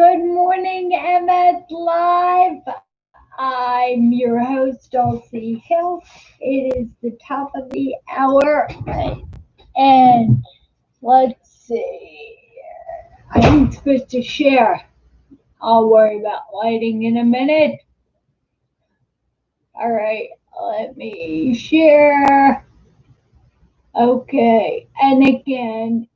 Good morning, MS Live. I'm your host, Dulci Hill. It is the top of the hour, and let's see. I'm supposed to share. I'll worry about lighting in a minute. All right, let me share. Okay, and again,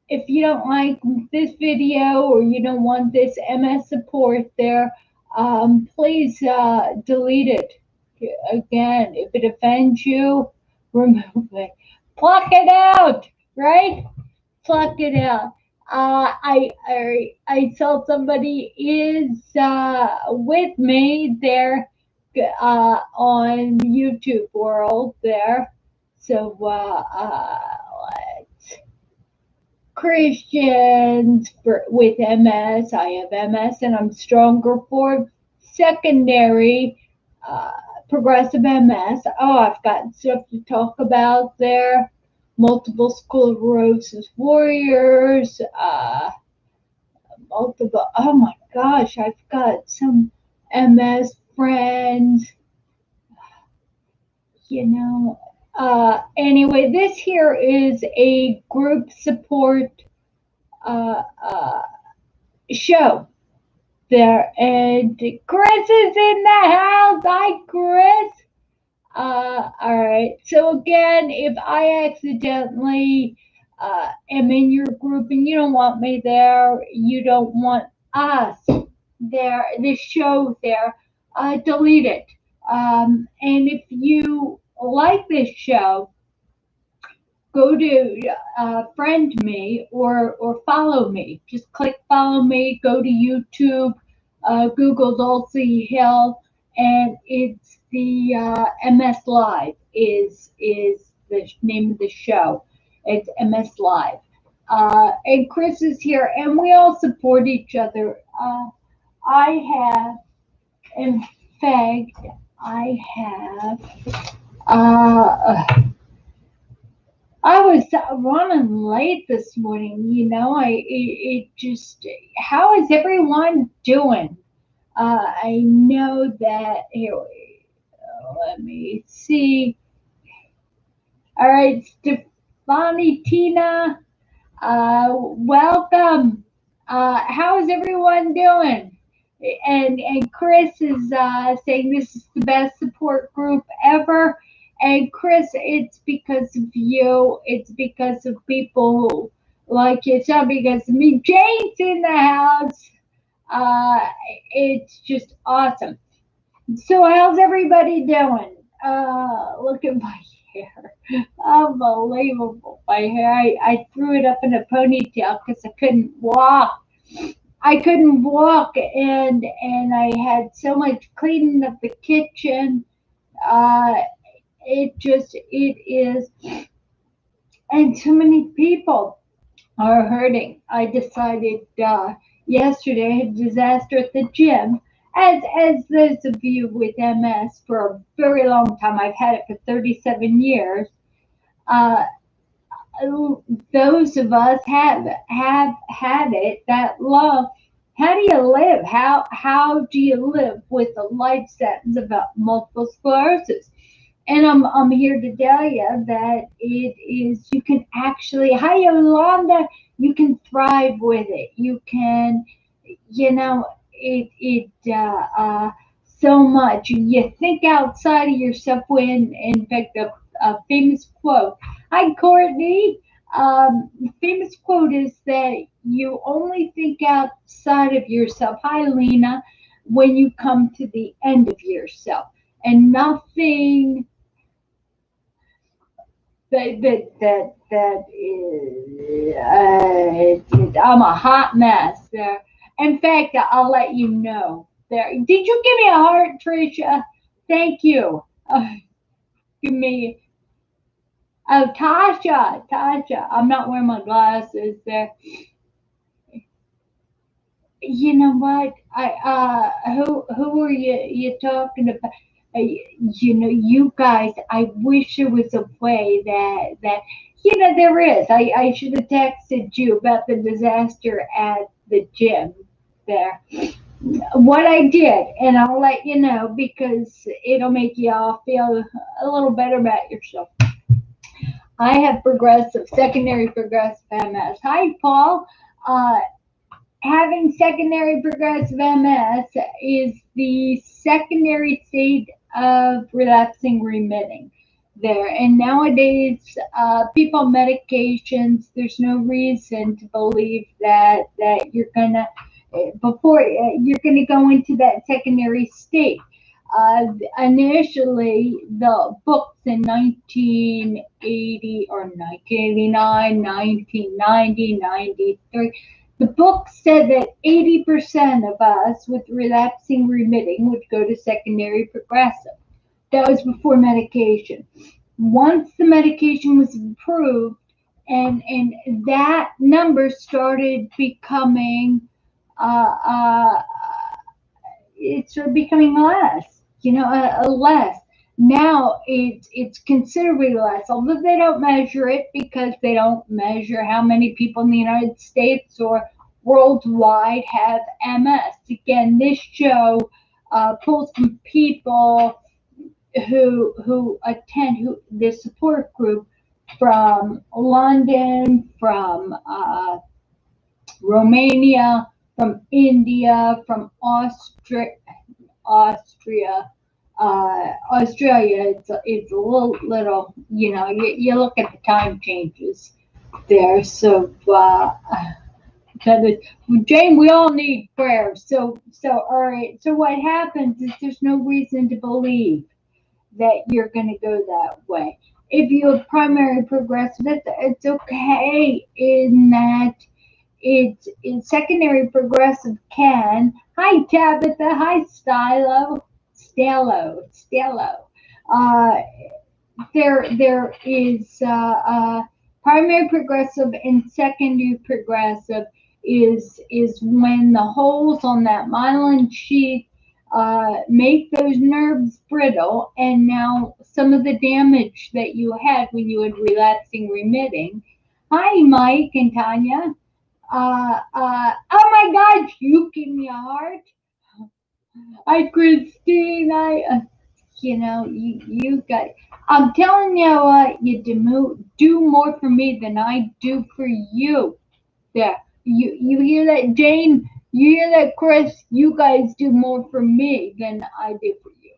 if you don't like this video or you don't want this MS support there, please delete it. Again, if it offends you, remove it. Pluck it out, right? Pluck it out. I saw somebody is with me there on YouTube World there. So Christians with MS. I have MS and I'm stronger for secondary progressive MS. Oh, I've got stuff to talk about there. Multiple sclerosis warriors. Oh my gosh, I've got some MS friends. Anyway, this here is a group support uh, uh, show there, and Chris is in the house. Hi, Chris. All right. So again, if I accidentally am in your group and you don't want me there, you don't want us there, this show there, delete it. And if you like this show, go to friend me or follow me. Just click follow me, go to YouTube, Google Dulci Hill, and it's the MS Live is the name of the show. It's MS Live. And Chris is here, and we all support each other. I have, in fact, I have. I was running late this morning. It just. How is everyone doing? I know that. Here, let me see. All right, Stefani, Tina, welcome. How is everyone doing? And Chris is saying this is the best support group ever. And Chris, it's because of you. It's because of people like yourself. Because of me, Jane's in the house. Uh, it's just awesome. So how's everybody doing? Look at my hair. Unbelievable. My hair. I threw it up in a ponytail because I couldn't walk. And I had so much cleaning of the kitchen. Uh, it is, and so many people are hurting. I decided yesterday I had a disaster at the gym. As those of you with MS for a very long time, I've had it for 37 years. Uh, those of us have had it that long. How do you live? How do you live with a life sentence about multiple sclerosis? And I'm here to tell you that it is, you can actually, hi Yolanda, you can thrive with it. You can, so much. You think outside of yourself when, in fact, a famous quote. Hi, Courtney. The famous quote is that you only think outside of yourself. Hi, Lena. When you come to the end of yourself, and nothing that is. I'm a hot mess there. In fact, I'll let you know. There. Did you give me a heart, Tricia? Thank you. Give me. Oh, Tasha. I'm not wearing my glasses there. You know what? Who are you talking about? You guys, I wish there was a way that there is. I should have texted you about the disaster at the gym there. What I did, and I'll let you know because it'll make you all feel a little better about yourself. I have secondary progressive MS. Hi, Paul. Uh, Having secondary progressive MS is the secondary state of relapsing remitting there. And nowadays, people on medications, there's no reason to believe that you're gonna before you're gonna go into that secondary state. Initially, the books in 1980 or 1989, 1990, 93, the book said that 80% of us with relapsing remitting would go to secondary progressive. That was before medication. Once the medication was approved and that number started becoming uh, uh, it started becoming less, less. Now it's considerably less, although they don't measure it because they don't measure how many people in the United States or worldwide have MS. Again, this show pulls from people who attend the support group from London, from Romania, from India, from Austria, Australia. It's a little. You look at the time changes there. So Jane, we all need prayer. So all right. So what happens is there's no reason to believe that you're going to go that way. If you have primary progressive, it's okay in that it's secondary progressive can. Hi Tabitha. Hi Stello. Uh, there is primary progressive and secondary progressive is when the holes on that myelin sheath make those nerves brittle, and now some of the damage that you had when you had relapsing remitting. Hi, Mike and Tanya. Oh my gosh, you give me a heart. Hi, Christine. You got. I'm telling you what, you do more for me than I do for you. There, you hear that, Jane? You hear that, Chris? You guys do more for me than I do for you.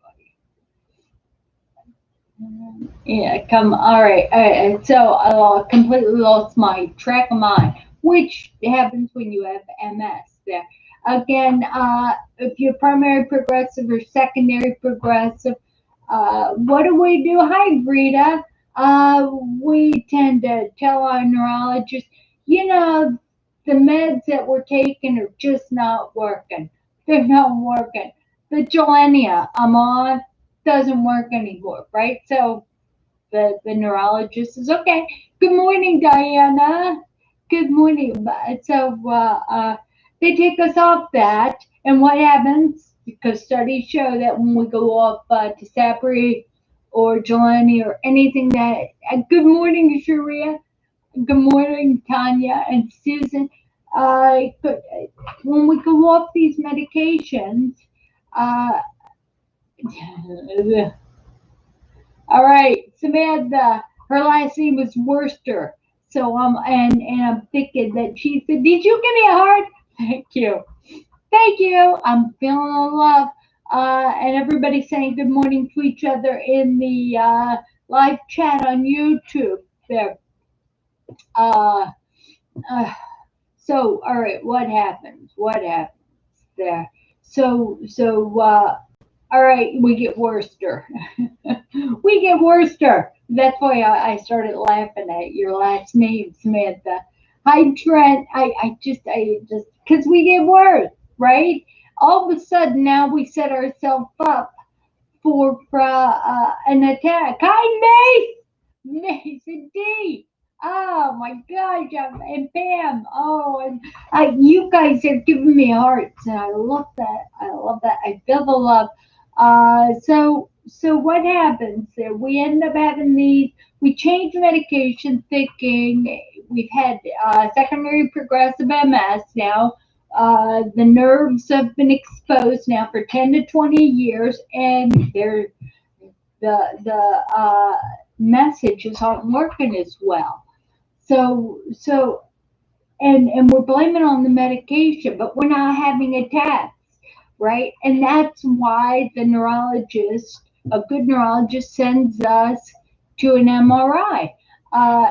Yeah, come. All right, all right. So I completely lost my track of mind, which happens when you have MS. There again, if you're primary progressive or secondary progressive, what do we do? Hi, Rita. We tend to tell our neurologist, the meds that we're taking are just not working. They're not working. The Gilenia I'm on doesn't work anymore, right? So the neurologist is okay. Good morning, Diana. Good morning. So they take us off that, and what happens? Because studies show that when we go off to Sapri or Jelani or anything that. Good morning, Sharia. Good morning, Tanya and Susan. When we go off these medications, uh, all right, Samantha. Her last name was Worcester. So and I'm thinking that she said, "Did you give me a heart?" Thank you, thank you. I'm feeling the love, and everybody's saying good morning to each other in the live chat on YouTube. There. Uh, uh, so all right, what happens? What happens there? So all right, we get Worcester. We get Worcester. That's why I started laughing at your last name, Samantha. Hi, Trent. Because we get worse, right? All of a sudden, now we set ourselves up for an attack. Hi, Mace. Mace and D. Oh my gosh, and Pam. Oh, and you guys are giving me hearts, and I love that. I love that. I feel the love. So so what happens there? We end up having these. We change medication, thinking we've had secondary progressive MS now. The nerves have been exposed now for 10 to 20 years, and the messages aren't working as well. So and we're blaming on the medication, but we're not having attacks, right? And that's why the neurologist, a good neurologist, sends us to an MRI uh,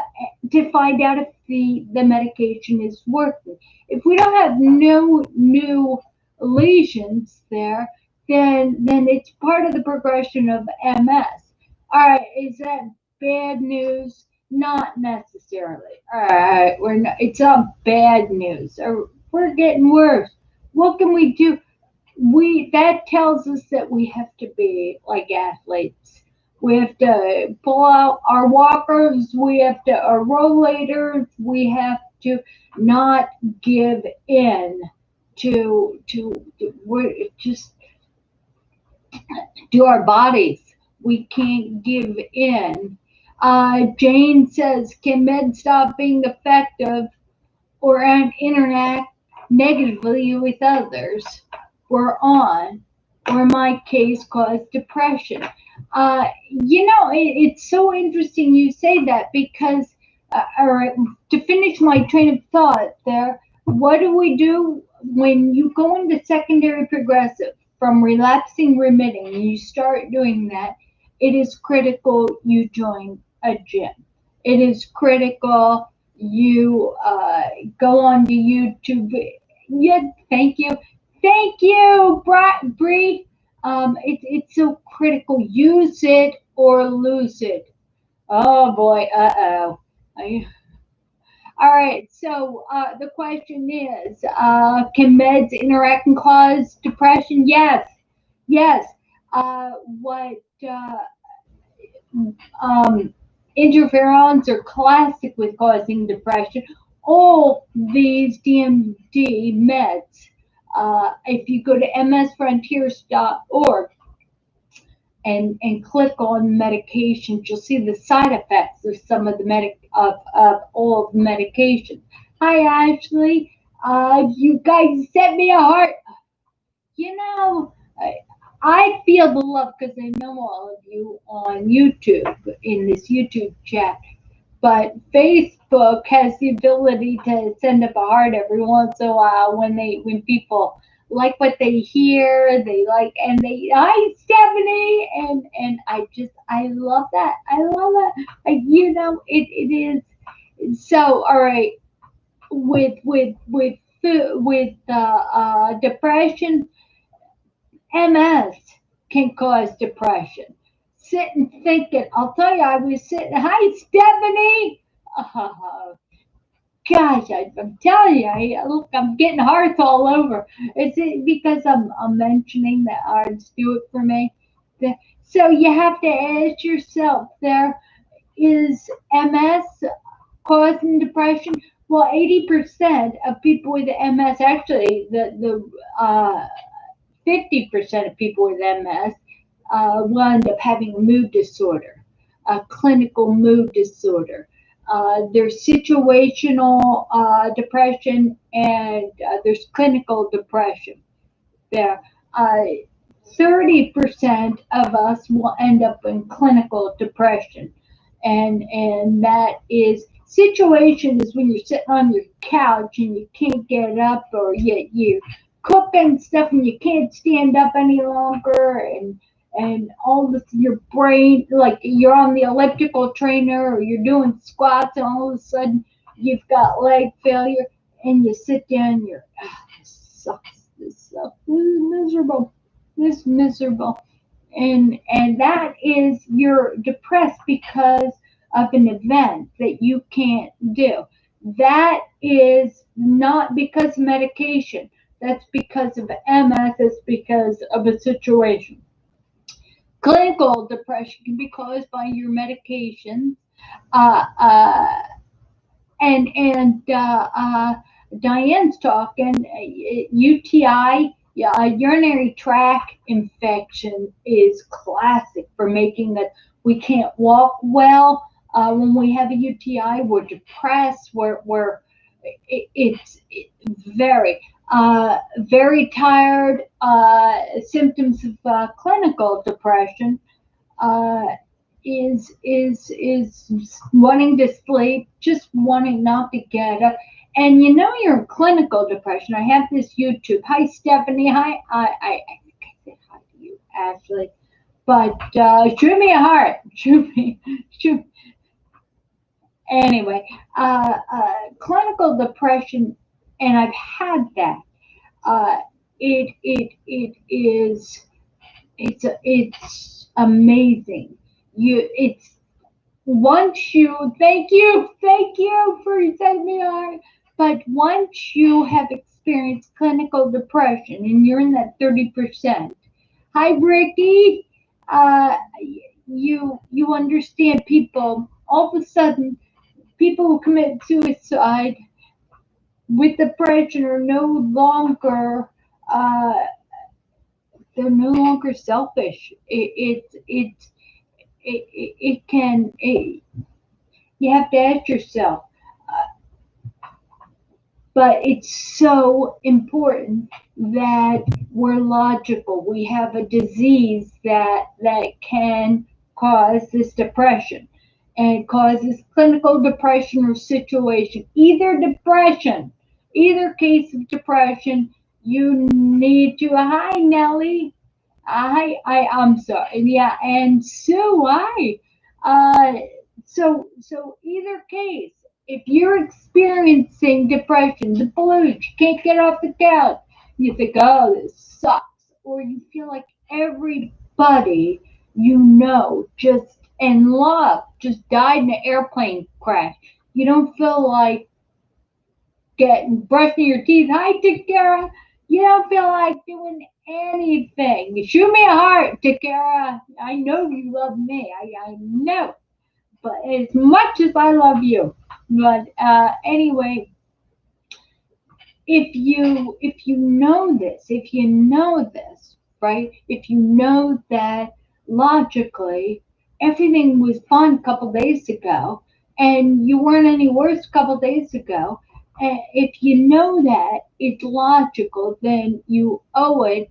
to find out if the medication is working. If we don't have no new lesions there, then it's part of the progression of MS. All right, is that bad news? Not necessarily. All right, we're not, it's not bad news. We're getting worse. What can we do? We That tells us that we have to be like athletes. We have to pull out our walkers. We have to our rollators. We have to not give in to we're just to our bodies. We can't give in. Jane says, can meds stop being effective or interact negatively with others we're on, or in my case, cause depression? It's so interesting you say that because, all right, to finish my train of thought there, what do we do when you go into secondary progressive from relapsing remitting and you start doing that? It is critical you join a gym. It is critical you go on to YouTube. Yeah, thank you. Thank you, Bree. It's so critical. Use it or lose it. Oh boy, all right, so the question is, can meds interact and cause depression? Yes, yes. What um, interferons are classic with causing depression. All these DMD meds, if you go to msfrontiers.org and click on medications, you'll see the side effects of some of the of all of the medications. Hi, Ashley. You guys sent me a heart. You know, I feel the love because I know all of you on YouTube in this YouTube chat. But Facebook has the ability to send up a heart every once in a while when people like what they hear, they like and they hi Stephanie and I love that. I love that. It is so all right with depression. MS can cause depression. Sit and think it. I'll tell you, I was sitting. Hi, Stephanie. Oh, gosh, I'm telling you, look, I'm getting hearts all over. Is it because I'm mentioning that arts do it for me? So you have to ask yourself: there is MS causing depression? Well, 80% of people with MS, actually, the 50% of people with MS will end up having a mood disorder, a clinical mood disorder. There's situational depression and there's clinical depression. There, uh, 30% of us will end up in clinical depression, and that is situation is when you're sitting on your couch and you can't get up, or you cooking stuff and you can't stand up any longer, and all this your brain, like you're on the elliptical trainer or you're doing squats and all of a sudden you've got leg failure and you sit down and you're this sucks, this sucks, this is miserable, this miserable, and that is you're depressed because of an event that you can't do. That is not because of medication. That's because of MS. It's because of a situation. Clinical depression can be caused by your medications. Uh, uh, and Diane's talking UTI Yeah, a urinary tract infection is classic for making us, we can't walk well. When we have a UTI, we're depressed. It's very tired. Symptoms of clinical depression uh, is wanting to sleep, just wanting not to get up. And you know you're in clinical depression. I have this YouTube. Hi, Stephanie. Hi. I think I said hi to you, Ashley. But shoot me a heart. Shoot me. Shoot. Anyway, clinical depression, and I've had that. Uh, it is it's amazing. It's once you thank you for sending me on. But once you have experienced clinical depression and you're in that 30%, hi Ricky, uh, you understand people. All of a sudden, people who commit suicide with depression are no longer. Uh, they're no longer selfish. It can. You have to ask yourself, but it's so important that we're logical. We have a disease that can cause this depression and causes clinical depression or situation. Either case of depression, you need to. Hi, Nellie. I'm sorry. Yeah, and Sue, hi. Uh, so either case, if you're experiencing depression, the blues, you can't get off the couch, you think, oh, this sucks, or you feel like everybody you know just and love just died in an airplane crash. You don't feel like getting brushing your teeth. Hi, Takara. You don't feel like doing anything. Shoot me a heart, Takara. I know you love me. I know, but as much as I love you. But anyway, if you know this, right? If you know that logically everything was fine a couple days ago, and you weren't any worse a couple days ago, if you know that it's logical, then you owe it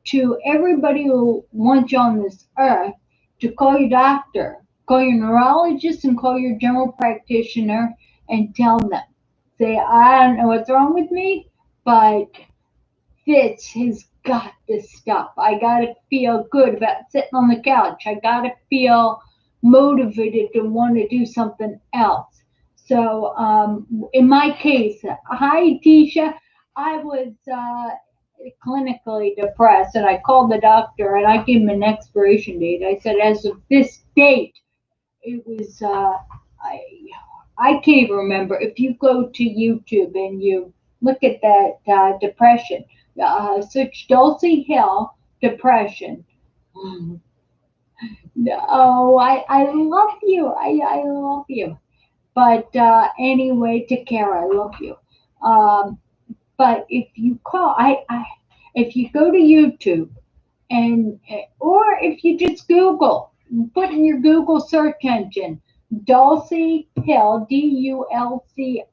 to everybody who wants you on this earth to call your doctor, call your neurologist, and call your general practitioner and tell them. Say, I don't know what's wrong with me, but this has got to stop. I got to feel good about sitting on the couch. I got to feel motivated to want to do something else. So, in my case, hi, Tisha. I was clinically depressed, and I called the doctor and I gave him an expiration date. I said, as of this date, it was I I can't even remember. If you go to YouTube and you look at that depression, search Dulci Hill depression. No, I love you. I love you. But anyway, take care. I love you. Um, but if you call, if you go to YouTube and or if you just Google, put in your Google search engine, Dulci Hill, Dulci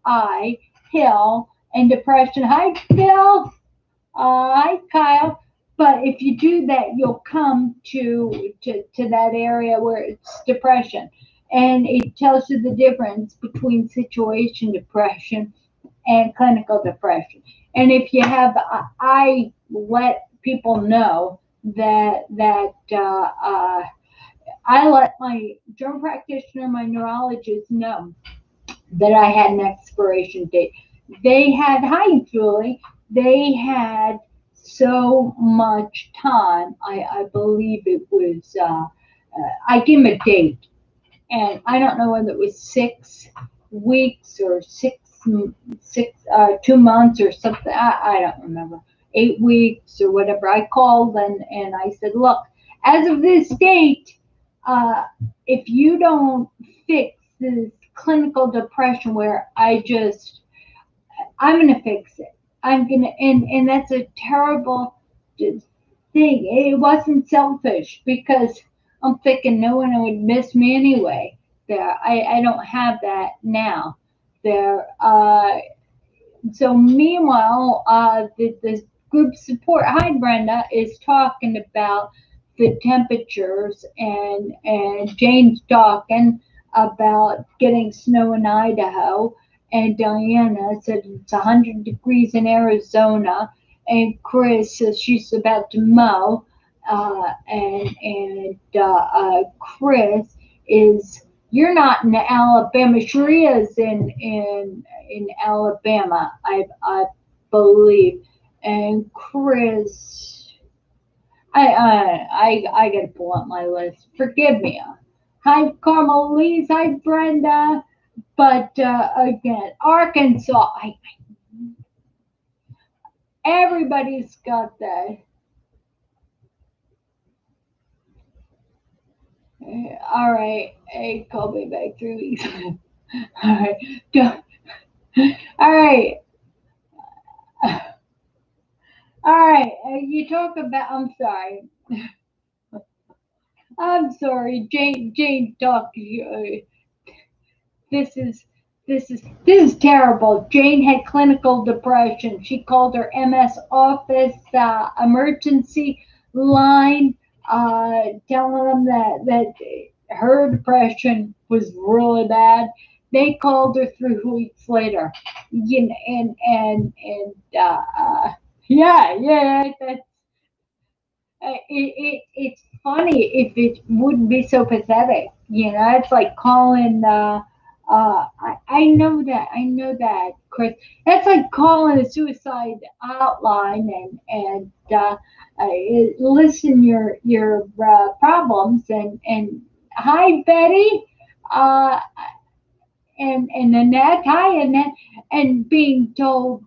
Hill, and depression. Hi, Phil. Hi, Kyle. But if you do that, you'll come to that area where it's depression, and it tells you the difference between situation depression and clinical depression. And if you have, I let people know that I let my general practitioner, my neurologist know that I had an expiration date. They had, hi Julie, they had so much time. I believe it was, I gave them a date, and I don't know whether it was 6 weeks or 2 months or something. I don't remember. 8 weeks or whatever. I called and I said, look, as of this date, uh, if you don't fix this clinical depression where I'm going to fix it. I'm going to, and that's a terrible thing. It wasn't selfish because I'm thinking no one would miss me anyway. There, I don't have that now. There, so meanwhile, the group support, hi Brenda, is talking about the temperatures, and Jane's talking about getting snow in Idaho, and Diana said it's 100 degrees in Arizona, and Chris says she's about to mow, and Chris is, you're not in Alabama. Sharia's in Alabama, I believe. And Chris, I gotta pull up my list. Forgive me. Hi, Carmelise. Hi, Brenda. But again, Arkansas. Everybody's got that. All right. Hey, call me back 3 weeks. All right. All right. All right. You talk about. I'm sorry. I'm sorry. Jane talked. This is this is terrible. Jane had clinical depression. She called her MS office emergency line, telling them that her depression was really bad. They called her 3 weeks later. You know, yeah, that's it's funny if it wouldn't be so pathetic. You know, it's like calling. I know that, Chris. That's like calling a suicide hotline and listen your problems and hi Betty, uh, and Annette, hi Annette, and being told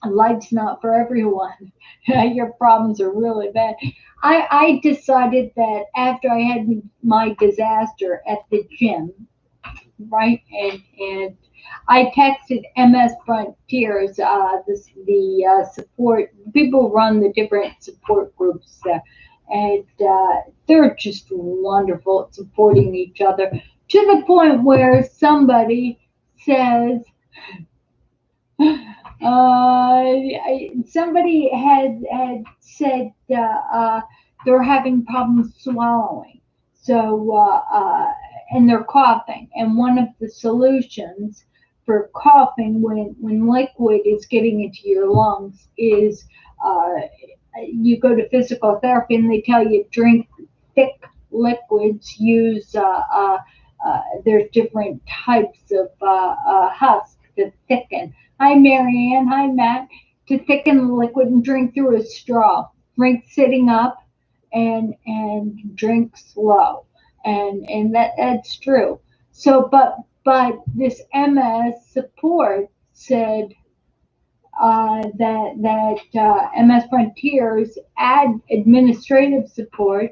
life's not for everyone. Your problems are really bad. I decided that after I had my disaster at the gym, right, and I texted MS Frontiers, the support people run the different support groups there, and they're just wonderful at supporting each other to the point where somebody says, somebody had said they're having problems swallowing, so and they're coughing. And one of the solutions for coughing when liquid is getting into your lungs is you go to physical therapy and they tell you drink thick liquids. Use there's different types of husk to thicken. Hi, Marianne. Hi, Matt. To thicken the liquid and drink through a straw. Drink sitting up and drink slow. And that's true. So, but this MS support said that MS Frontiers add administrative support.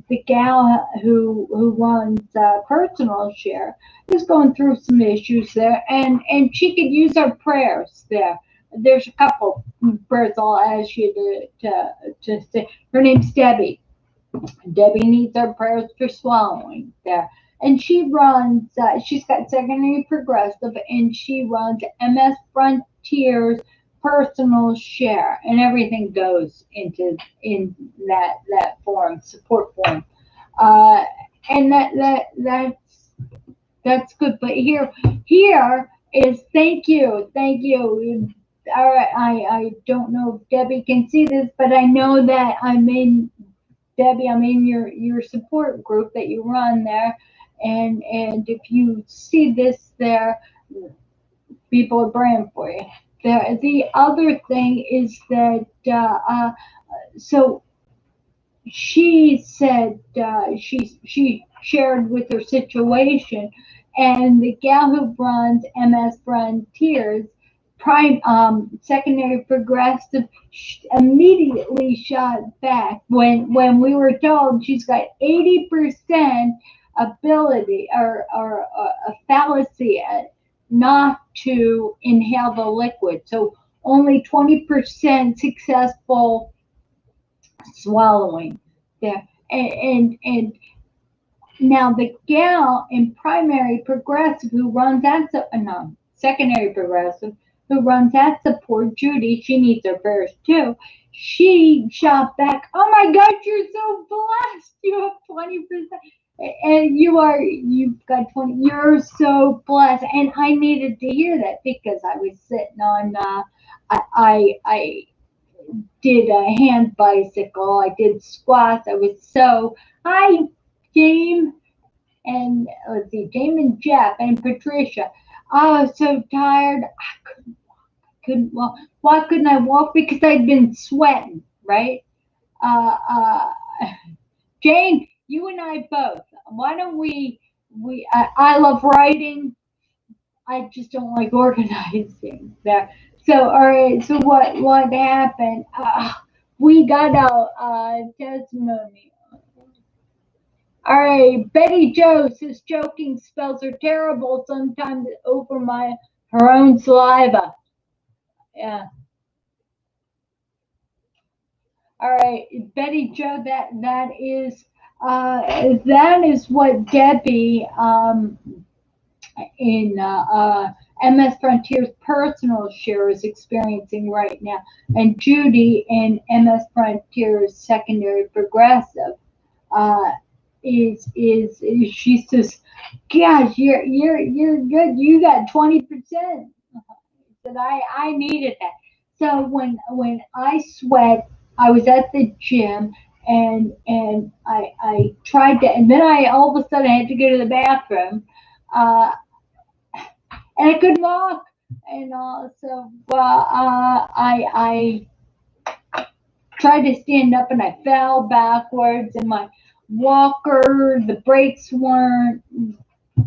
The gal who runs personal share is going through some issues there, and she could use our prayers there. There's a couple prayers I'll ask you to say. Her name's Debbie. Debbie needs our prayers for swallowing there. And she runs, she's got secondary progressive, and she runs MS Frontiers personal share, and everything goes in that form, support form. Uh, and that's good. But here is thank you. All right, I don't know if Debbie can see this, but I know that Debbie, I'm in your support group that you run there, and if you see this there, people are praying for you. The other thing is that so she said she shared with her situation, and the gal who runs MS Frontiers prime secondary progressive immediately shot back when we were told she's got 80% ability or a fallacy not to inhale the liquid. So only 20% successful swallowing there. And now the gal in primary progressive who runs that, no, secondary progressive, who runs that support, Judy, she needs her prayers too. She shot back, oh my God, you're so blessed. You have 20%. And you've got 20, you're so blessed. And I needed to hear that because I was sitting on, I did a hand bicycle, I did squats, I was so, hi, James, and let's see, James and Jeff and Patricia. I was so tired. Couldn't walk. Why couldn't I walk? Because I'd been sweating, right? Uh, uh, Jane, you and I both. Why don't I love writing. I just don't like organizing there. So, all right. So what happened? We got a testimony. All right, Betty Joe says choking spells are terrible, sometimes over her own saliva. Yeah. All right, Betty Joe, that is what Debbie in MS Frontier's personal share is experiencing right now, and Judy in MS Frontier's secondary progressive. Uh, is she says, gosh, you're good. You got 20%. That I needed that. So when I sweat, I was at the gym and I tried to, and then I all of a sudden I had to go to the bathroom, uh, and I couldn't walk. And so I tried to stand up and I fell backwards, and my walker, the brakes weren't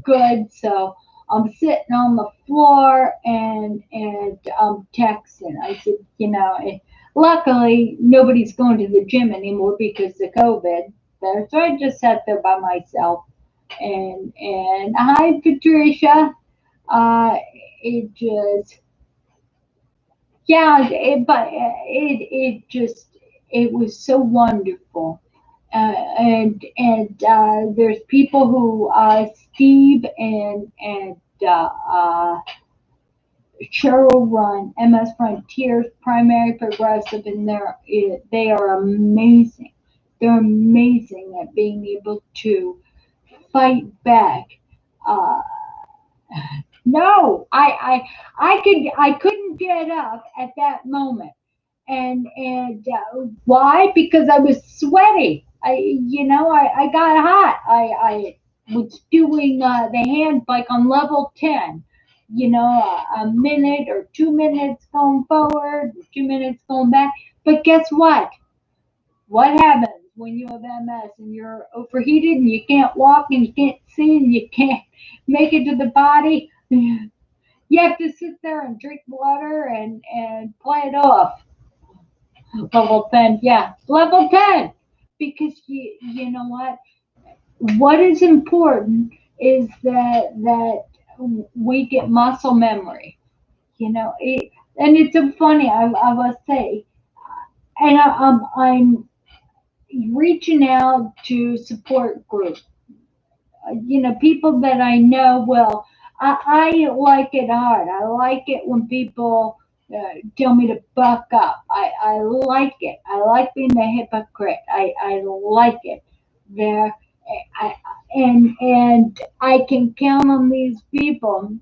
good, so I'm sitting on the floor and I'm texting. I said, luckily nobody's going to the gym anymore because of COVID there, so I just sat there by myself. And hi, Patricia. Uh, it just yeah, it just it was so wonderful. And there's people who Steve and Cheryl run MS Frontiers Primary Progressive, and they are amazing. They're amazing at being able to fight back. Uh, no, I couldn't get up at that moment. And why? Because I was sweaty. I got hot. I was doing the hand bike on level 10. A minute or 2 minutes going forward, 2 minutes going back. But guess what? What happens when you have MS and you're overheated and you can't walk and you can't see and you can't make it to the body? You have to sit there and drink water and play it off. Level 10, yeah, level 10. Because you know what? What is important is that we get muscle memory. And it's so funny. I will say, and I'm reaching out to support groups. People that I know well. I like it hard. I like it when people tell me to buck up. I like it. I like being a hypocrite. I like it. There, I, and I can count on these people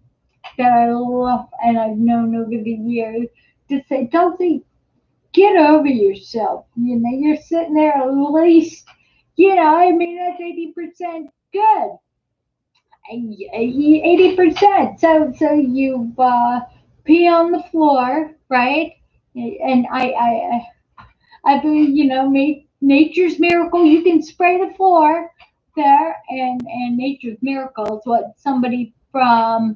that I love and I've known over the years to say, Dulci, get over yourself. You're sitting there at least, that's 80% good. 80%. So you pee on the floor, right? And I believe nature's miracle. You can spray the floor there, and nature's miracle is what somebody from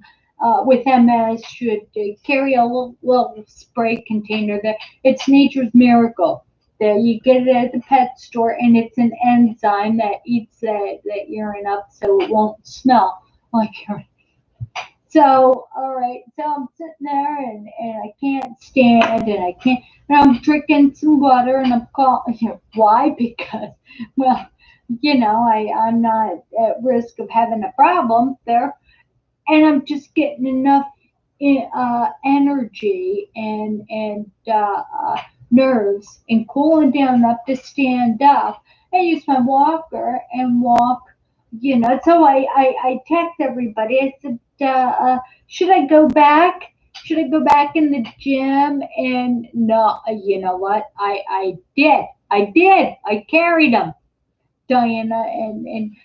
with MS should carry a little spray container there. It's nature's miracle. There, you get it at the pet store, and it's an enzyme that eats that urine up, so it won't smell like urine. So, all right, so I'm sitting there and I can't stand and I can't, and I'm drinking some water and I'm calling, why? Because, well, I'm not at risk of having a problem there, and I'm just getting enough energy and nerves and cooling down enough to stand up. I use my walker and walk. So I text everybody. I said, should I go back? Should I go back in the gym? And no, you know what? I did. I did. I carried them. Diana, and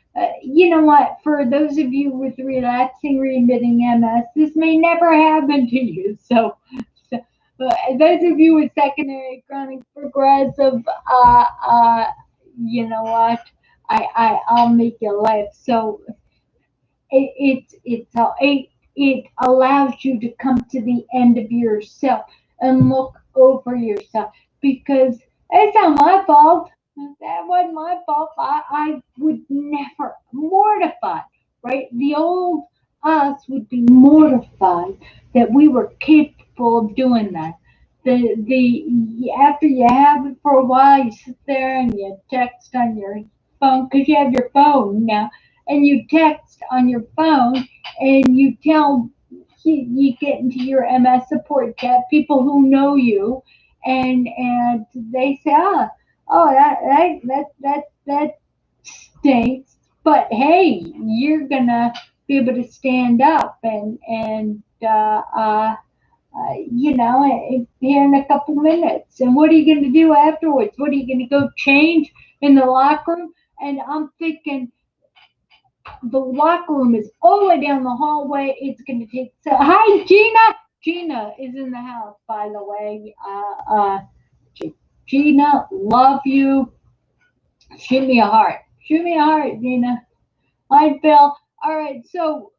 you know what? For those of you with relaxing remitting MS, this may never happen to you. So those of you with secondary chronic progressive, you know what? I'll make you laugh. So it allows you to come to the end of yourself and look over yourself, because it's not my fault. That wasn't my fault. I would never mortify, right? The old us would be mortified that we were capable of doing that. The after you have it for a while, you sit there and you text on your phone, because you have your phone now, and you text on your phone and you tell, you get into your MS support chat, people who know you, and they say, oh, that stinks, but hey, you're gonna be able to stand up and here in a couple minutes. And what are you going to do afterwards? What are you going to go change in the locker room? And I'm thinking, the locker room is all the way down the hallway. It's going to take. So, hi, Gina. Gina is in the house, by the way. Gina, love you. Shoot me a heart. Shoot me a heart, Gina. Hi, Bill. All right. So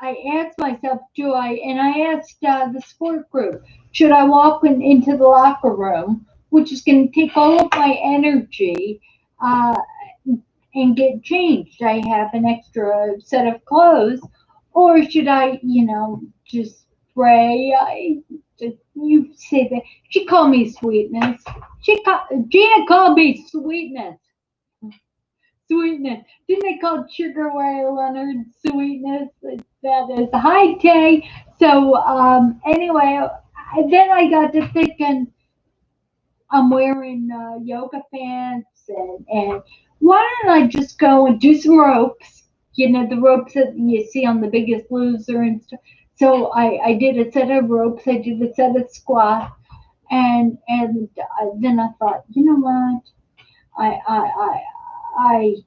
I asked myself, do I? And I asked the sport group, should I walk into the locker room, which is going to take all of my energy, uh, and get changed? I have an extra set of clothes, or should I, just spray? You say that she called me sweetness. Gina called me sweetness. Sweetness. Didn't they call Sugar Ray Leonard sweetness? That is hi Tay. So anyway, then I got to thinking, I'm wearing yoga pants, and why don't I just go and do some ropes? The ropes that you see on The Biggest Loser and stuff. So I did a set of ropes. I did a set of squats, and then I thought, you know what? I I I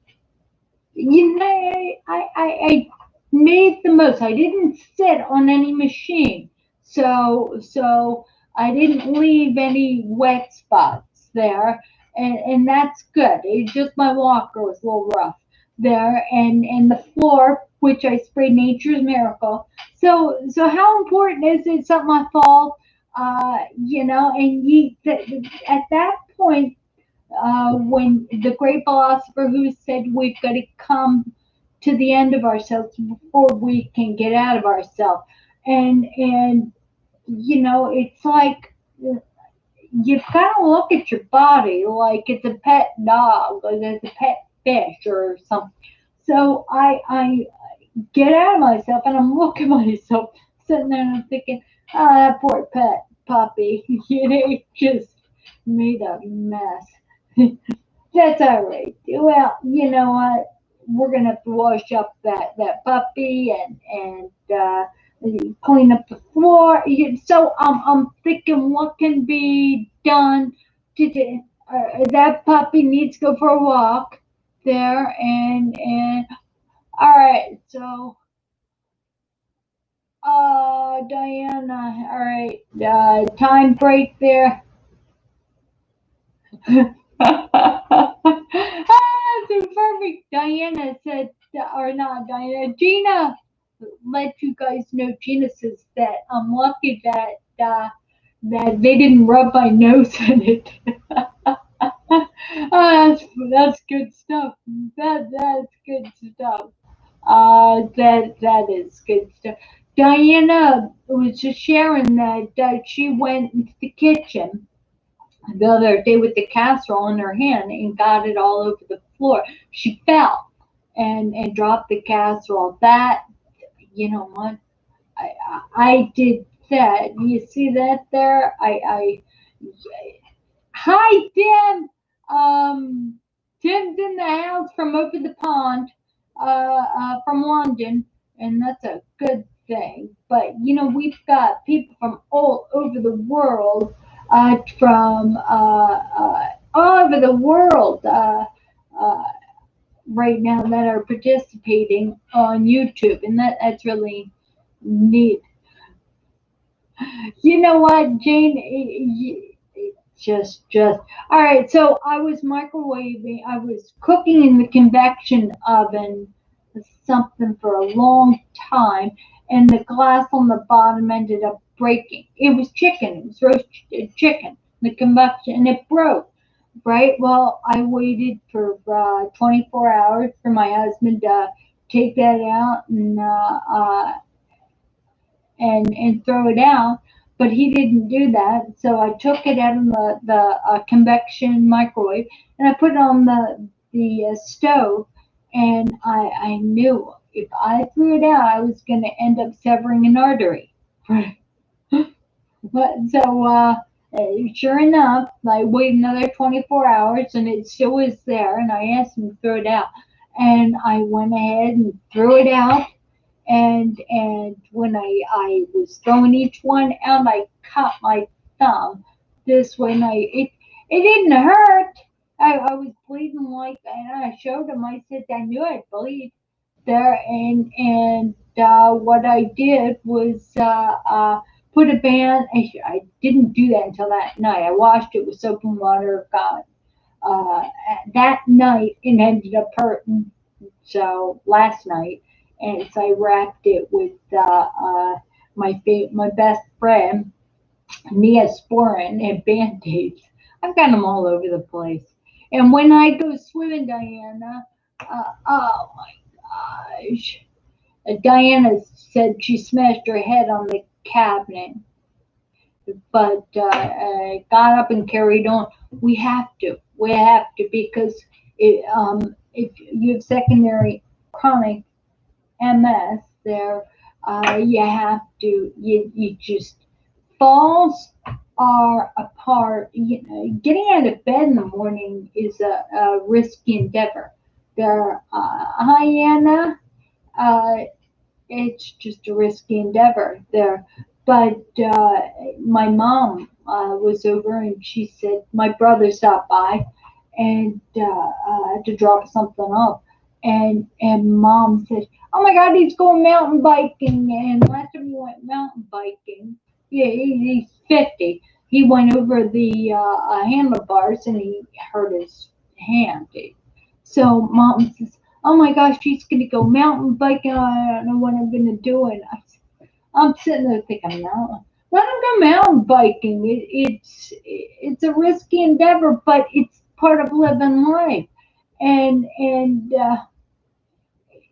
I I made the most. I didn't sit on any machine, so I didn't leave any wet spots there, and that's good. It's just my walker was a little rough there, and the floor, which I sprayed Nature's Miracle. So how important is it? It's not my fault, and at that point, when the great philosopher who said we've got to come to the end of ourselves before we can get out of ourselves, and it's like you've got to look at your body like it's a pet dog, like it's a pet fish or something. So I get out of myself and I'm looking at myself sitting there and I'm thinking, oh, that poor pet puppy, it just made a mess. That's all right. Well, you know what? We're gonna have to wash up that puppy and clean up the floor. So I'm thinking, what can be done to that puppy needs to go for a walk there, and all right. So Diana, all right. Time break there. So perfect. Diana said, or not Diana, Gina. Let you guys know, Gina says that I'm lucky that they didn't rub my nose in it. Oh, that's good stuff. That's good stuff. That is good stuff. Diana was just sharing that she went into the kitchen the other day with the casserole in her hand and got it all over the floor. She fell and dropped the casserole. That, you know what? I did that. You see that there? Hi, Tim. Tim's in the house from over the pond, from London, and that's a good thing. But we've got people from all over the world, all over the world, uh, right now that are participating on YouTube, and that's really neat. You know what, Jane? Just all right. So I was microwaving. I was cooking in the convection oven something for a long time, and the glass on the bottom ended up breaking. It was chicken. It was roasted chicken. The convection, and it broke. Right. Well, I waited for 24 hours for my husband to take that out and throw it out. But he didn't do that, so I took it out of the convection microwave and I put it on the stove. And I knew if I threw it out, I was going to end up severing an artery. But so sure enough, I waited another 24 hours and it still was there. And I asked him to throw it out, and I went ahead and threw it out. And when I was throwing each one out, I cut my thumb this way, and it didn't hurt. I was bleeding like, and I showed him. I said I knew I'd bleed there, and what I did was put a band. I didn't do that until that night. I washed it with soap and water. God, uh, that night it ended up hurting. So last night, and so I wrapped it with my best friend Neosporin and Band-Aids. I've got them all over the place. And when I go swimming, Diana, oh my gosh, Diana said she smashed her head on the cabinet, but got up and carried on. We have to, because if you have secondary chronic MS, there, you have to, you just, falls are a part, getting out of bed in the morning is a risky endeavor. There, hi Anna, uh, it's just a risky endeavor there. But my mom was over, and she said my brother stopped by and to drop something off, and mom said, "Oh my God, he's going mountain biking." And last time he went mountain biking, yeah, he's 50. He went over the handlebars and he hurt his hand. So mom says, "Oh my gosh, he's gonna go mountain biking. I don't know what I'm gonna do." And I'm sitting there thinking, no, let him go mountain biking. It's a risky endeavor, but it's part of living life. And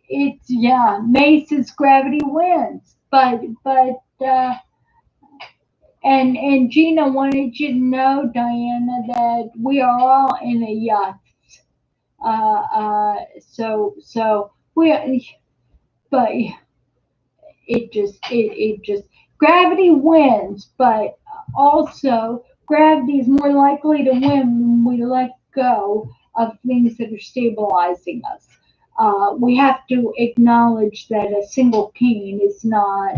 it's, yeah, Mace's gravity wins. But and Gina wanted you to know, Diana, that we are all in a yacht. So we, but it just gravity wins, but also gravity is more likely to win when we let go of things that are stabilizing us. We have to acknowledge that a single cane is not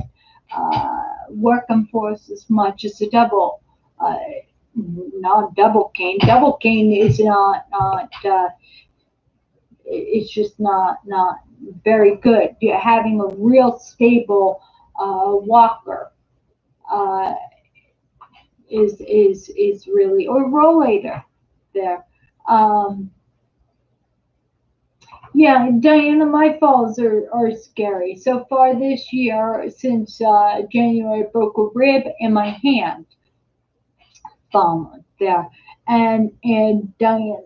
working for us as much as a double. Not double cane. Double cane is not. It's just not very good. Having a real stable walker uh, is really, or rollator there. Um, yeah, Diana, my falls are scary. So far this year, since January, I broke a rib in my hand falling there, and Diana,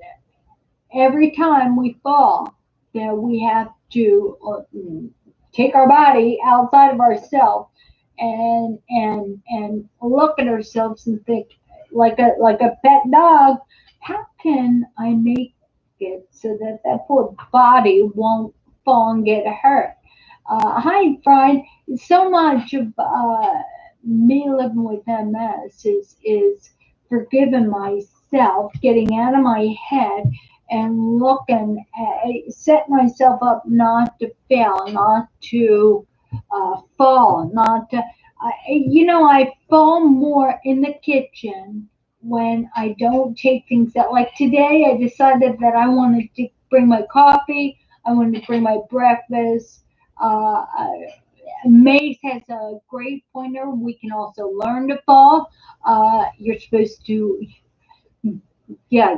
every time we fall, that we have to take our body outside of ourselves and look at ourselves and think like a pet dog, how can I make it so that that poor body won't fall and get hurt? Hi, Brian. So much of me living with MS is forgiving myself, getting out of my head and looking at, set myself up not to fail, not to fall, not to, I fall more in the kitchen when I don't take things out. Like today, I decided that I wanted to bring my coffee, I wanted to bring my breakfast. Mace has a great pointer. We can also learn to fall. You're supposed to, yeah,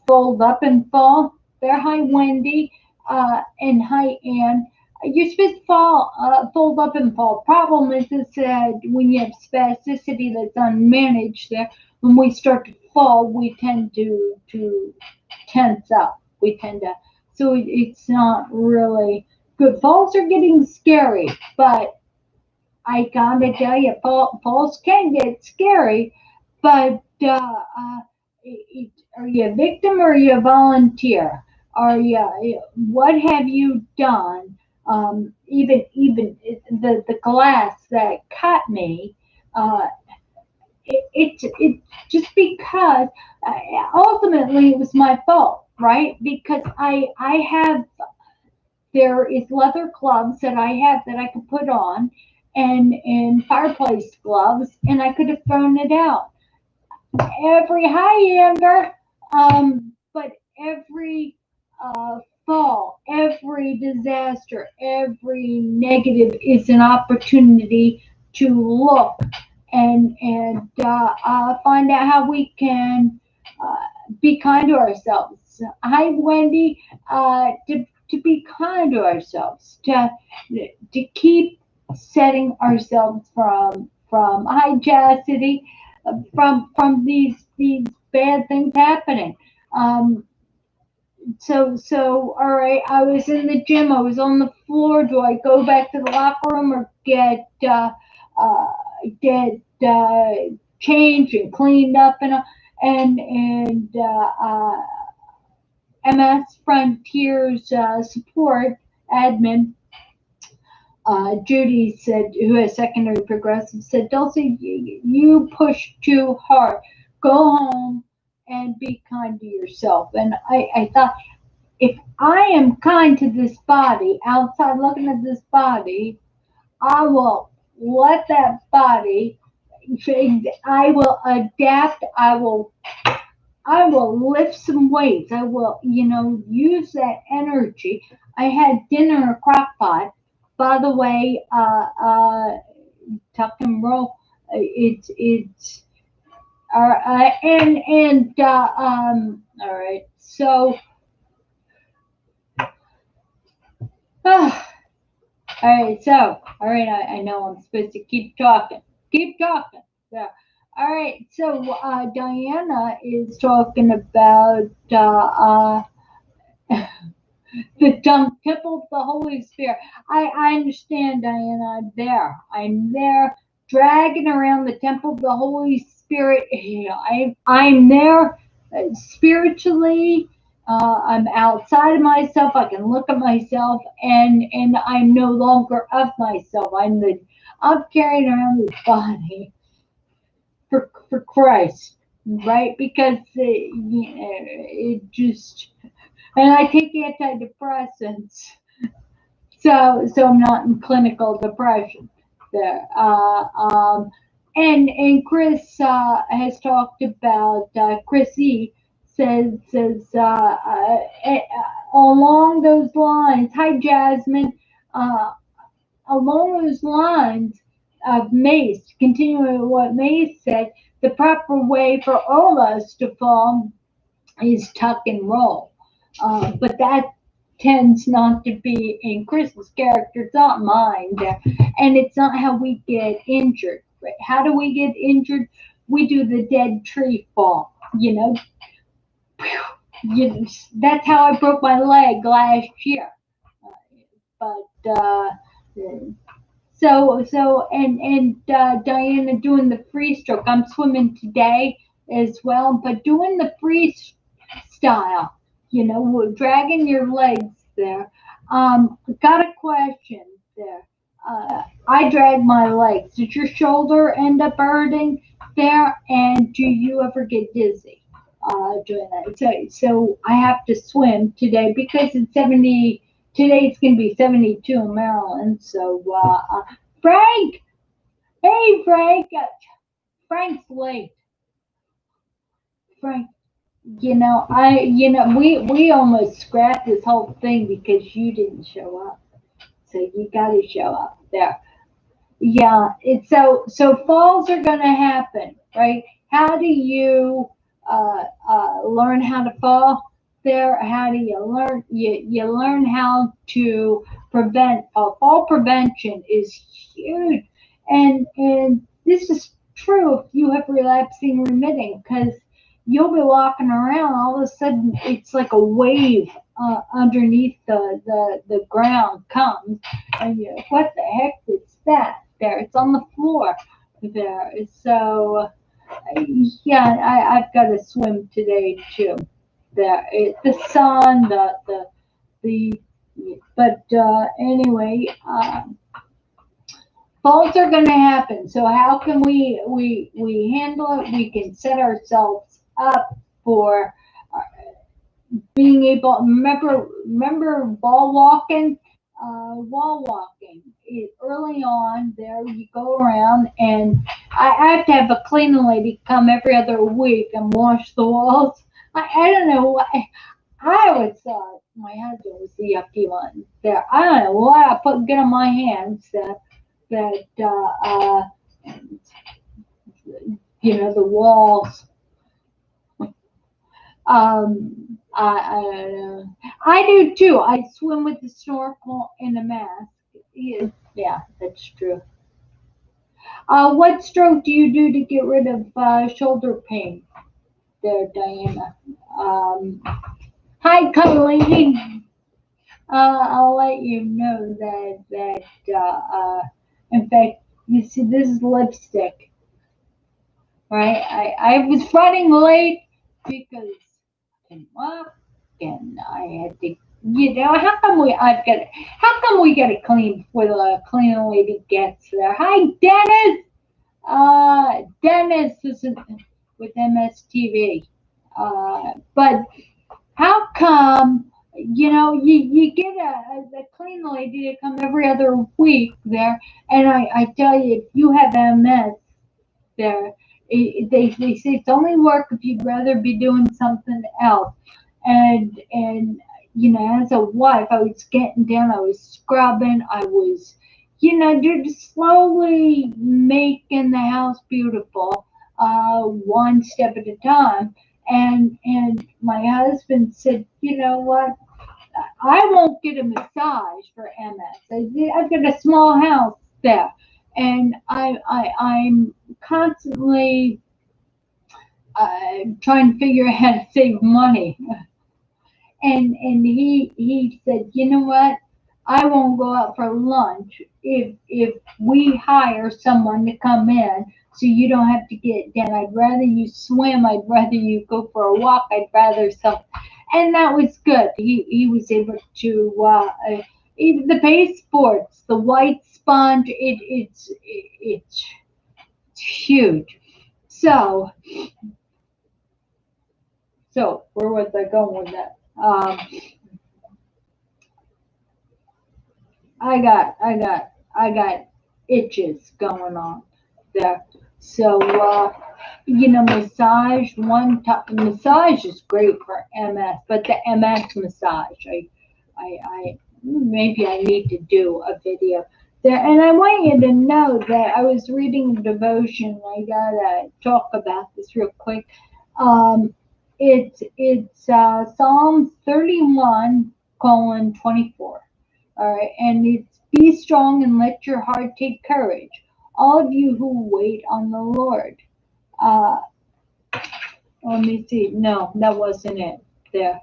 fold up and fall. There, hi Wendy, and hi Ann. You're supposed to fall, fold up and fall. Problem is that when you have spasticity that's unmanaged, there, when we start to fall, we tend to tense up. We tend to, so it's not really good. Falls are getting scary, but I gotta tell you, falls can get scary. But are you a victim or are you a volunteer? Are you? What have you done? Even the glass that cut me. Uh, it's just because ultimately it was my fault, right? Because I have, there is leather gloves that I have that I could put on, and fireplace gloves, and I could have thrown it out. Every hi Amber, but every fall, every disaster, every negative is an opportunity to look and find out how we can be kind to ourselves. Hi Wendy, to be kind to ourselves, to keep setting ourselves from hi Chastity, from these bad things happening. Um, so all right, I was in the gym, I was on the floor. Do I go back to the locker room or uh, get changed and cleaned up and MS Frontiers support admin Judy said, who has secondary progressive, said, Dulcie, you push too hard. Go home and be kind to yourself. And I thought, if I am kind to this body, outside looking at this body, I will let that body, I will adapt, I will lift some weights. I will, use that energy. I had dinner in a crock pot. By the way, tuck and roll. It's all right. So, all right. So, all right. I know I'm supposed to keep talking. Keep talking. So, all right. So, Diana is talking about the temple of the Holy Spirit. I understand, Diana. I'm there, dragging around the temple of the Holy Spirit. I'm there spiritually. I'm outside of myself. I can look at myself, and I'm no longer of myself. I'm carrying around this body for Christ, right? Because it just, and I take antidepressants, so I'm not in clinical depression there. And Chris has talked about Chrissy says along those lines. Hi Jasmine. Uh, Along those lines of Mace, continuing with what Mace said, the proper way for all of us to fall is tuck and roll. But that tends not to be in Chris's character. It's not mine. And it's not how we get injured. Right? How do we get injured? We do the dead tree fall, That's how I broke my leg last year. But Diana doing the freestroke. I'm swimming today as well, but doing the freestyle, dragging your legs there. Got a question there. I drag my legs. Did your shoulder end up hurting there? And do you ever get dizzy doing that? So I have to swim today because it's 70. Today it's going to be 72 in Maryland. So Frank, hey Frank, Frank's late. Frank, we almost scrapped this whole thing because you didn't show up. So you got to show up there. Yeah, it's so falls are going to happen, right? How do you learn how to fall there? How do you learn? You learn how to prevent fall. Fall prevention is huge, and this is true if you have relapsing remitting because you'll be walking around, all of a sudden it's like a wave underneath the ground comes, and you, what the heck is that? There, it's on the floor. There, so yeah, I've got to swim today too. There, the sun, the but anyway, falls are going to happen. So how can we handle it? We can set ourselves up for being able. Remember wall walking. Early on, there you go around, and I have to have a cleaning lady come every other week and wash the walls. I don't know why. I always thought my husband was the yucky one there. I don't know why I get on my hands that the walls. I do too. I swim with the snorkel and a mask. Yeah, that's true. What stroke do you do to get rid of shoulder pain? There, Diana. Hi, Colleen. I'll let you know in fact, you see, this is lipstick, right? I was running late because I came up and I had to. How come we get it clean before the cleaning lady gets there? Hi, Dennis. Dennis is with MSTV. But how come, you get a clean lady to come every other week there, and I tell you, if you have MS there, they say it's only work if you'd rather be doing something else. And as a wife, I was getting down, I was scrubbing, I was, just slowly making the house beautiful, one step at a time. And my husband said, you know what? I won't get a massage for MS. I've got a small house there, and I'm constantly trying to figure out how to save money. And he said, you know what? I won't go out for lunch if we hire someone to come in so you don't have to get down. I'd rather you swim. I'd rather you go for a walk. I'd rather some, and that was good. He was able to even the base sports, the white sponge. It's huge. So where was I going with that? I got itches going on there. So massage is great for MS, but the MS massage, I maybe I need to do a video there. And I want you to know that I was reading a devotion. I gotta talk about this real quick. It's Psalms 31:24. All right, and it's be strong and let your heart take courage, all of you who wait on the Lord. Uh, Let me see. No, that wasn't it. there.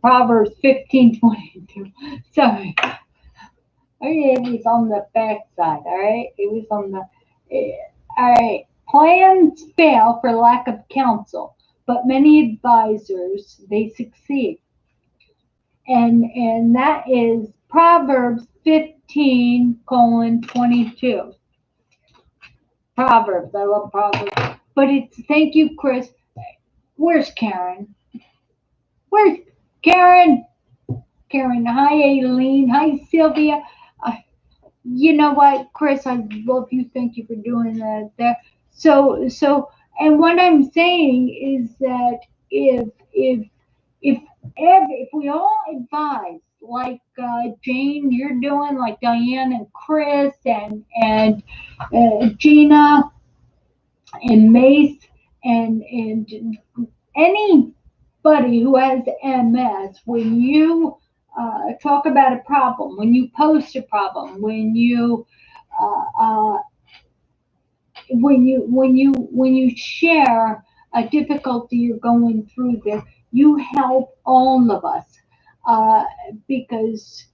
Proverbs 15:22. Sorry. It was on the back side, all right? It was on the, all right. Plans fail for lack of counsel, but many advisors, they succeed. And that is Proverbs 15:22. Proverbs, I love Proverbs. But it's, thank you, Chris. Where's Karen? Where's Karen? Karen, hi, Aileen. Hi, Sylvia. You know what, Chris, I love you. Thank you for doing that there. So, and what I'm saying is that if we all advise, like Jane, you're doing, like Diane and Chris and Gina and Mace and anybody who has MS, when you talk about a problem, when you post a problem, when you share a difficulty you're going through there, you help all of us, because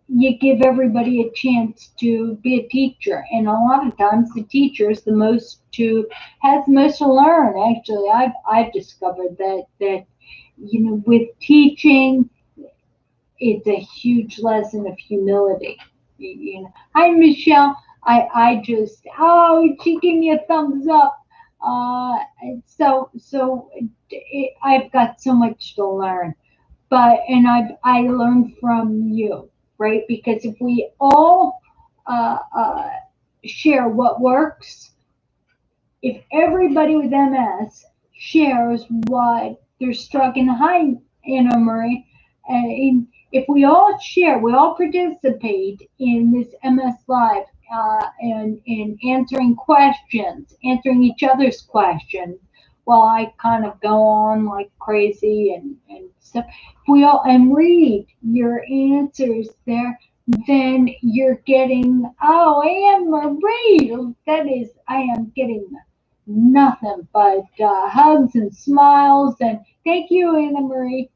you give everybody a chance to be a teacher, and a lot of times the teacher is has the most to learn. Actually, I've discovered that with teaching, it's a huge lesson of humility. Hi, Michelle. I just, she gave me a thumbs up. I've got so much to learn, and I learned from you, right? Because if we all share what works, if everybody with MS shares what they're struggling, hi, Anna Marie, and if we all share, we all participate in this MS Live, and in answering questions, answering each other's questions, while I kind of go on like crazy and stuff. If we all and read your answers there, then you're getting, Anne Marie, I am getting nothing but hugs and smiles, and thank you, Anna Marie.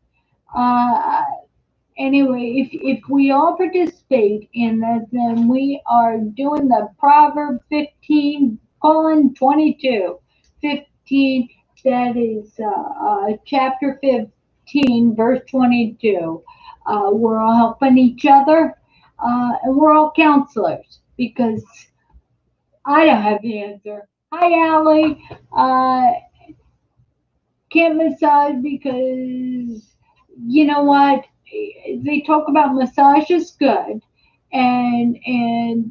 Anyway, if we all participate in that, then we are doing the Proverb 15:22. 15, that is chapter 15, verse 22. We're all helping each other, and we're all counselors, because I don't have the answer. Hi, Allie. Can't massage because, you know what? They talk about massage is good, and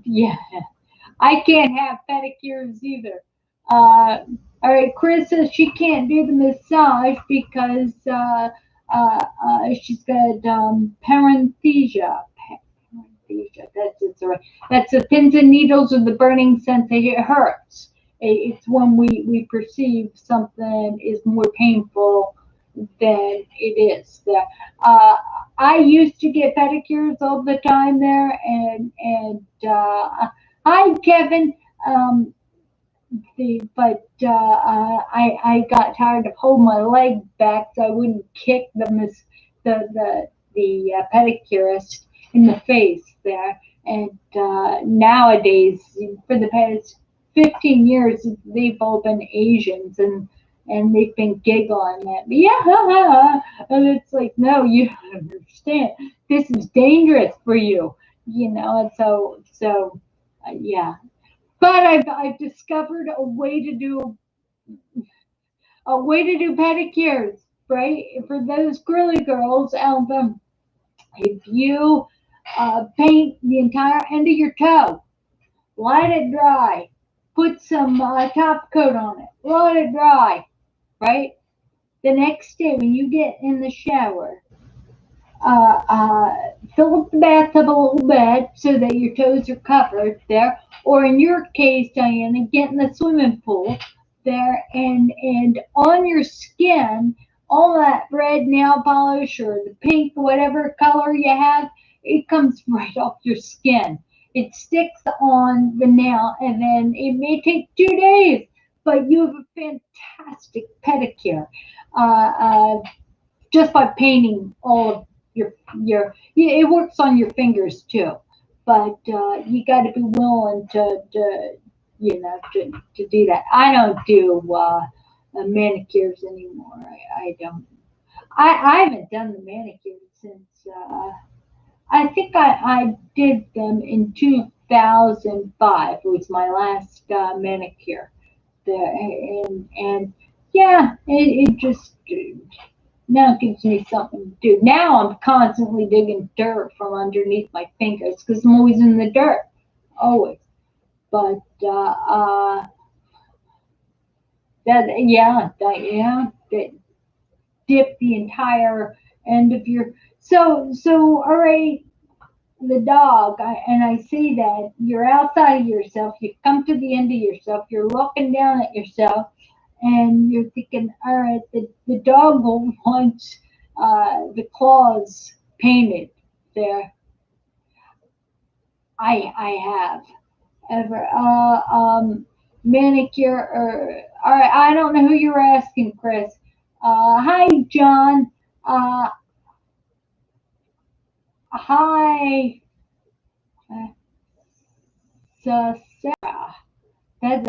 yeah, I can't have pedicures either. All right, Chris says she can't do the massage because she's got paresthesia. That's it. Sorry, that's the pins and needles or the burning sensation. It hurts. It's when we perceive something is more painful than it is. I used to get pedicures all the time there, and hi, Kevin. I got tired of holding my leg back so I wouldn't kick the pedicurist in the face there. And nowadays, for the past 15 years, they've all been Asians, and they've been giggling at me. Yeah, and it's like, no, you don't understand. This is dangerous for you, And so yeah. But I've discovered a way to do pedicures, right? For those girly girls out there, if you paint the entire end of your toe, let it dry, put some top coat on it, let it dry, right? The next day when you get in the shower, fill up the bathtub a little bit so that your toes are covered there, or in your case, Diana, get in the swimming pool there, and on your skin, all that red nail polish or the pink, whatever color you have, it comes right off your skin. It sticks on the nail, and then it may take 2 days, but you have a fantastic pedicure. Uh, uh, just by painting all of yeah, it works on your fingers too, but you got to be willing to do that. I don't do manicures anymore. I don't. I haven't done the manicures since I think I did them in 2005. It was my last manicure there, and yeah, it just now it gives me something to do. Now I'm constantly digging dirt from underneath my fingers because I'm always in the dirt, always. But that dip the entire end of your. So all right, the dog, and I see that you're outside of yourself. You've come to the end of yourself. You're looking down at yourself, and you're thinking, all right, the dog will want the claws painted there. I have ever manicure or all right. I don't know who you're asking, Chris. Hi, John. Uh, hi, Sarah. That's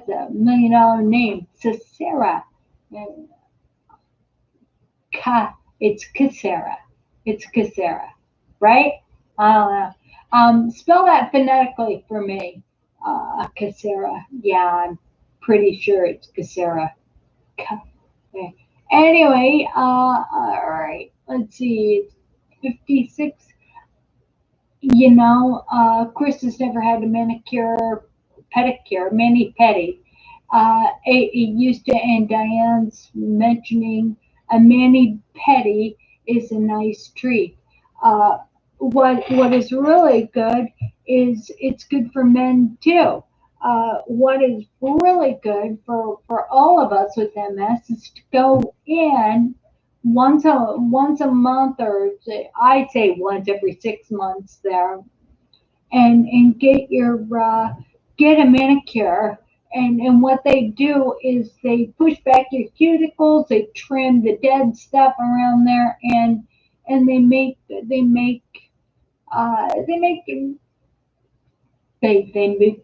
a $1 million name. Sarah. It's Casera. It's Casera, right? I don't know. Spell that phonetically for me. Casera. Yeah, I'm pretty sure it's Casera. Okay. Anyway, all right. Let's see. It's 56. Chris has never had a manicure, pedicure, mani pedi. It used to, and Diane's mentioning a mani pedi is a nice treat. Uh, what is really good is it's good for men too. What is really good for all of us with MS is to go in once a month, or I say once every 6 months there, and get a manicure. And what they do is they push back your cuticles, they trim the dead stuff around there, and they make they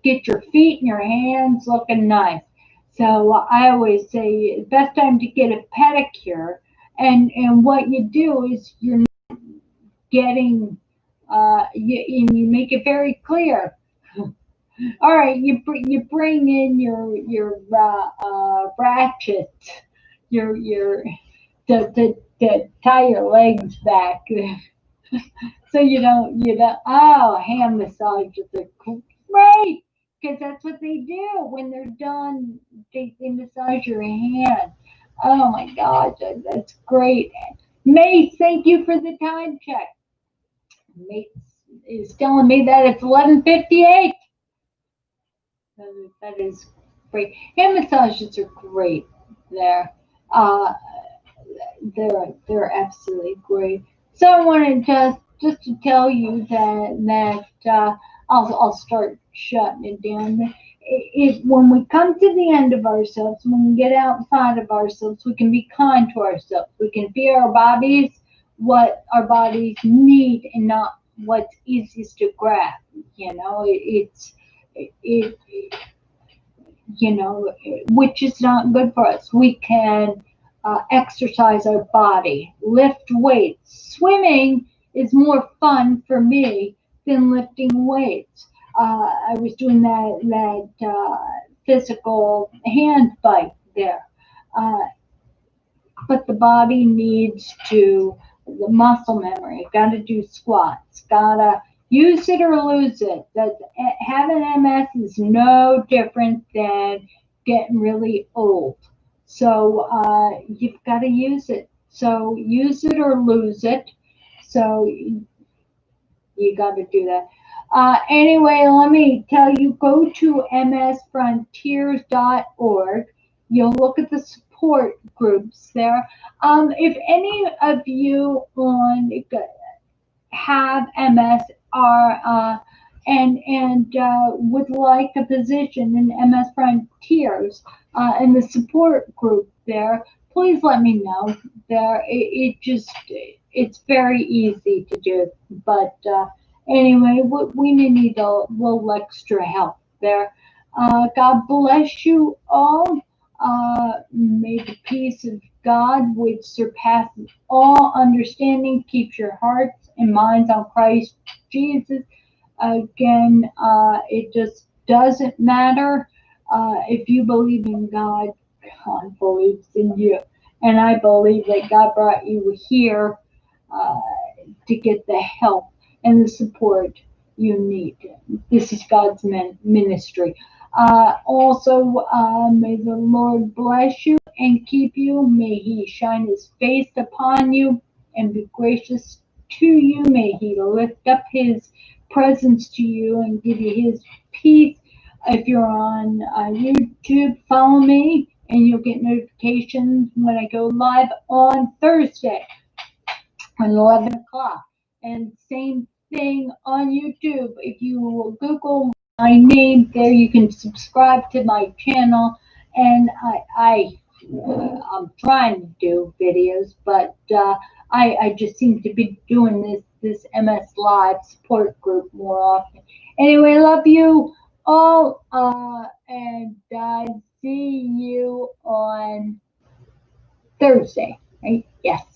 get your feet and your hands looking nice. So I always say best time to get a pedicure, and what you do is you're getting and you make it very clear. All right, you bring in your ratchet, your to tie your legs back, so you don't. Oh, hand massages are great because that's what they do when they're done. They massage your hand. Oh my gosh, that's great. Mace, thank you for the time check. Mace is telling me that it's 11:58. That is great. Hand massages are great there. Uh, they're absolutely great. So I wanted just to tell you that I'll start shutting it down. When we come to the end of ourselves, when we get outside of ourselves, we can be kind to ourselves. We can feed our bodies what our bodies need and not what's easiest to grab. It which is not good for us. We can exercise our body, lift weights. Swimming is more fun for me than lifting weights. I was doing that physical hand fight there. Uh, but the body needs the muscle memory. Got to do squats. Got to use it or lose it. That having MS is no different than getting really old. So you've got to use it. So use it or lose it. So you got to do that. Anyway, let me tell you, go to msfrontiers.org. You'll look at the support groups there. If any of you have MS, are and would like a position in MS Frontiers in the support group there, please let me know. There, it's very easy to do. But anyway, we need a little extra help there. God bless you all. May the peace of God, which surpasses all understanding, keeps your hearts and minds on Christ Jesus. Again, it just doesn't matter if you believe in God, God believes in you. And I believe that God brought you here uh, to get the help and the support you need. This is God's ministry. Also, may the Lord bless you and keep you. May He shine His face upon you and be gracious to you. May He lift up His presence to you and give you His peace. If you're on YouTube, follow me and you'll get notifications when I go live on Thursday at 11 o'clock. And same thing on YouTube. If you Google my name there, you can subscribe to my channel. And I'm trying to do videos, but I just seem to be doing this MS Live support group more often. Anyway, love you all, and see you on Thursday. Right? Yes.